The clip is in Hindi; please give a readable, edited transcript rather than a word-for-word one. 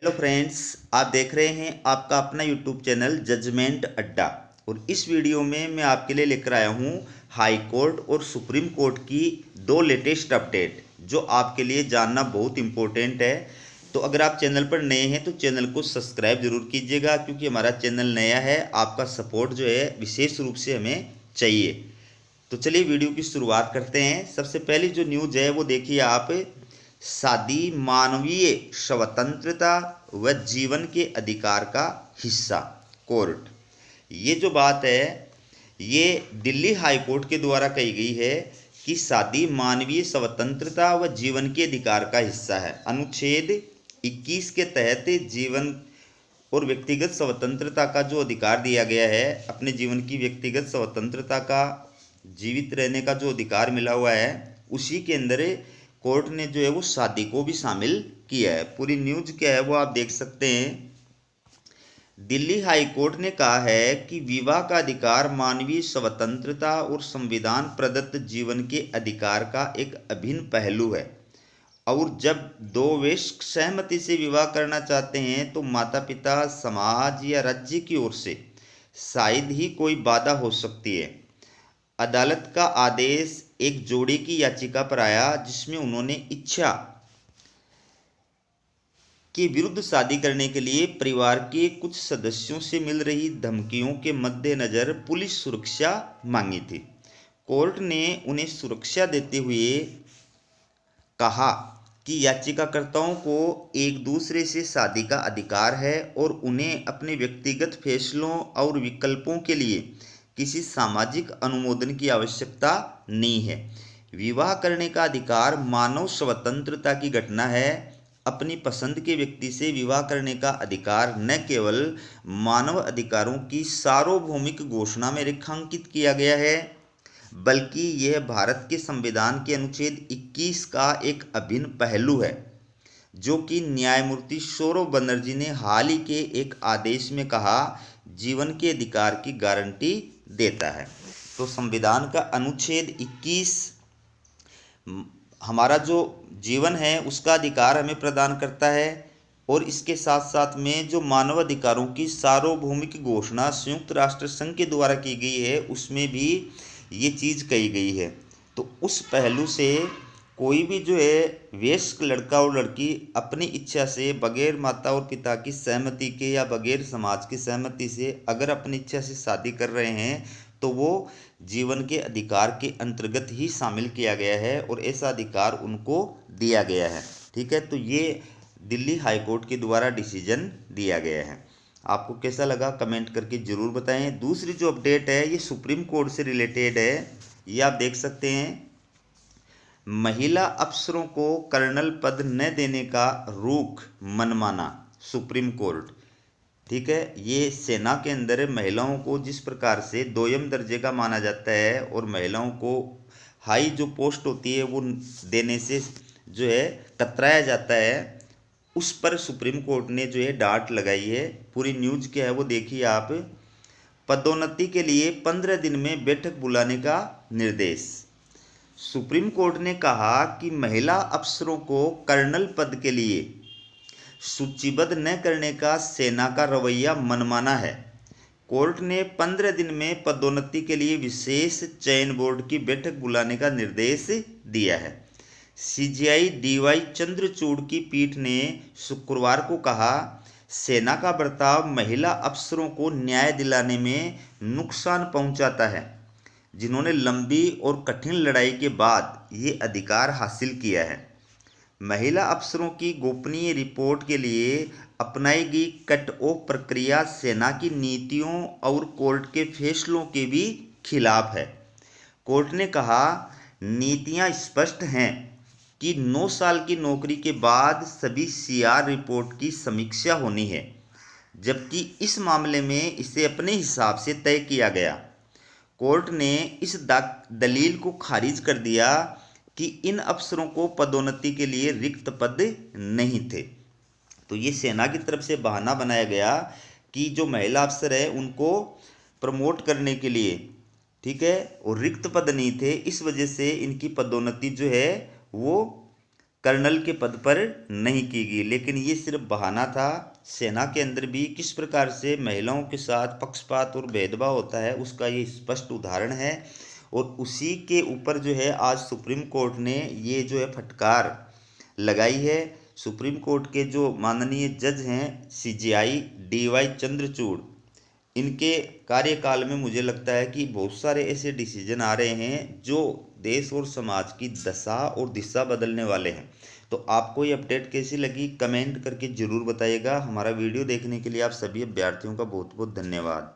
हेलो फ्रेंड्स, आप देख रहे हैं आपका अपना यूट्यूब चैनल जजमेंट अड्डा। और इस वीडियो में मैं आपके लिए लेकर आया हूं हाई कोर्ट और सुप्रीम कोर्ट की दो लेटेस्ट अपडेट जो आपके लिए जानना बहुत इम्पोर्टेंट है। तो अगर आप चैनल पर नए हैं तो चैनल को सब्सक्राइब जरूर कीजिएगा, क्योंकि हमारा चैनल नया है। आपका सपोर्ट जो है विशेष रूप से हमें चाहिए। तो चलिए वीडियो की शुरुआत करते हैं। सबसे पहली जो न्यूज है वो देखिए आप। शादी मानवीय स्वतंत्रता व जीवन के अधिकार का हिस्सा, कोर्ट। ये जो बात है ये दिल्ली हाई कोर्ट के द्वारा कही गई है कि शादी मानवीय स्वतंत्रता व जीवन के अधिकार का हिस्सा है। अनुच्छेद 21 के तहत जीवन और व्यक्तिगत स्वतंत्रता का जो अधिकार दिया गया है, अपने जीवन की व्यक्तिगत स्वतंत्रता का, जीवित रहने का जो अधिकार मिला हुआ है, उसी के अंदर कोर्ट ने जो है वो शादी को भी शामिल किया है। पूरी न्यूज क्या है वो आप देख सकते हैं। दिल्ली हाई कोर्ट ने कहा है कि विवाह का अधिकार मानवीय स्वतंत्रता और संविधान प्रदत्त जीवन के अधिकार का एक अभिन्न पहलू है, और जब दो वयस्क सहमति से विवाह करना चाहते हैं तो माता पिता, समाज या राज्य की ओर से शायद ही कोई बाधा हो सकती है। अदालत का आदेश एक जोड़े की याचिका पर आया जिसमें उन्होंने इच्छा के विरुद्ध शादी करने के लिए परिवार के कुछ सदस्यों से मिल रही धमकियों के मद्देनजर पुलिस सुरक्षा मांगी थी। कोर्ट ने उन्हें सुरक्षा देते हुए कहा कि याचिकाकर्ताओं को एक दूसरे से शादी का अधिकार है और उन्हें अपने व्यक्तिगत फैसलों और विकल्पों के लिए किसी सामाजिक अनुमोदन की आवश्यकता नहीं है। विवाह करने का अधिकार मानव स्वतंत्रता की घटना है। अपनी पसंद के व्यक्ति से विवाह करने का अधिकार न केवल मानव अधिकारों की सार्वभौमिक घोषणा में रेखांकित किया गया है, बल्कि यह भारत के संविधान के अनुच्छेद 21 का एक अभिन्न पहलू है, जो कि न्यायमूर्ति सौरव बनर्जी ने हाल ही के एक आदेश में कहा जीवन के अधिकार की गारंटी देता है। तो संविधान का अनुच्छेद 21 हमारा जो जीवन है उसका अधिकार हमें प्रदान करता है, और इसके साथ साथ में जो मानव अधिकारों की सार्वभौमिक घोषणा संयुक्त राष्ट्र संघ के द्वारा की गई है उसमें भी ये चीज़ कही गई है। तो उस पहलू से कोई भी जो है वयस्क लड़का और लड़की अपनी इच्छा से, बगैर माता और पिता की सहमति के या बगैर समाज की सहमति से अगर अपनी इच्छा से शादी कर रहे हैं तो वो जीवन के अधिकार के अंतर्गत ही शामिल किया गया है और ऐसा अधिकार उनको दिया गया है। ठीक है, तो ये दिल्ली हाई कोर्ट के द्वारा डिसीजन दिया गया है। आपको कैसा लगा कमेंट करके ज़रूर बताएं। दूसरी जो अपडेट है ये सुप्रीम कोर्ट से रिलेटेड है। ये आप देख सकते हैं, महिला अफसरों को कर्नल पद न देने का रुख मनमाना, सुप्रीम कोर्ट। ठीक है, ये सेना के अंदर महिलाओं को जिस प्रकार से दोयम दर्जे का माना जाता है और महिलाओं को हाई जो पोस्ट होती है वो देने से जो है कतराया जाता है, उस पर सुप्रीम कोर्ट ने जो है डांट लगाई है। पूरी न्यूज क्या है वो देखिए आप। पदोन्नति के लिए 15 दिन में बैठक बुलाने का निर्देश। सुप्रीम कोर्ट ने कहा कि महिला अफसरों को कर्नल पद के लिए सूचीबद्ध न करने का सेना का रवैया मनमाना है। कोर्ट ने 15 दिन में पदोन्नति के लिए विशेष चयन बोर्ड की बैठक बुलाने का निर्देश दिया है। सीजीआई डीवाई चंद्रचूड़ की पीठ ने शुक्रवार को कहा, सेना का बर्ताव महिला अफसरों को न्याय दिलाने में नुकसान पहुंचाता है, जिन्होंने लंबी और कठिन लड़ाई के बाद ये अधिकार हासिल किया है। महिला अफसरों की गोपनीय रिपोर्ट के लिए अपनाई गई कट ऑफ प्रक्रिया सेना की नीतियों और कोर्ट के फैसलों के भी खिलाफ है। कोर्ट ने कहा, नीतियां स्पष्ट हैं कि 9 साल की नौकरी के बाद सभी सीआर रिपोर्ट की समीक्षा होनी है, जबकि इस मामले में इसे अपने हिसाब से तय किया गया। कोर्ट ने इस दलील को खारिज कर दिया कि इन अफसरों को पदोन्नति के लिए रिक्त पद नहीं थे। तो ये सेना की तरफ से बहाना बनाया गया कि जो महिला अफसर है उनको प्रमोट करने के लिए, ठीक है, और रिक्त पद नहीं थे, इस वजह से इनकी पदोन्नति जो है वो कर्नल के पद पर नहीं की गई। लेकिन ये सिर्फ बहाना था। सेना के अंदर भी किस प्रकार से महिलाओं के साथ पक्षपात और भेदभाव होता है उसका ये स्पष्ट उदाहरण है। और उसी के ऊपर जो है आज सुप्रीम कोर्ट ने ये जो है फटकार लगाई है। सुप्रीम कोर्ट के जो माननीय जज हैं सीजेआई डीवाई चंद्रचूड़, इनके कार्यकाल में मुझे लगता है कि बहुत सारे ऐसे डिसीजन आ रहे हैं जो देश और समाज की दशा और दिशा बदलने वाले हैं। तो आपको ये अपडेट कैसी लगी कमेंट करके ज़रूर बताइएगा। हमारा वीडियो देखने के लिए आप सभी अभ्यर्थियों का बहुत बहुत धन्यवाद।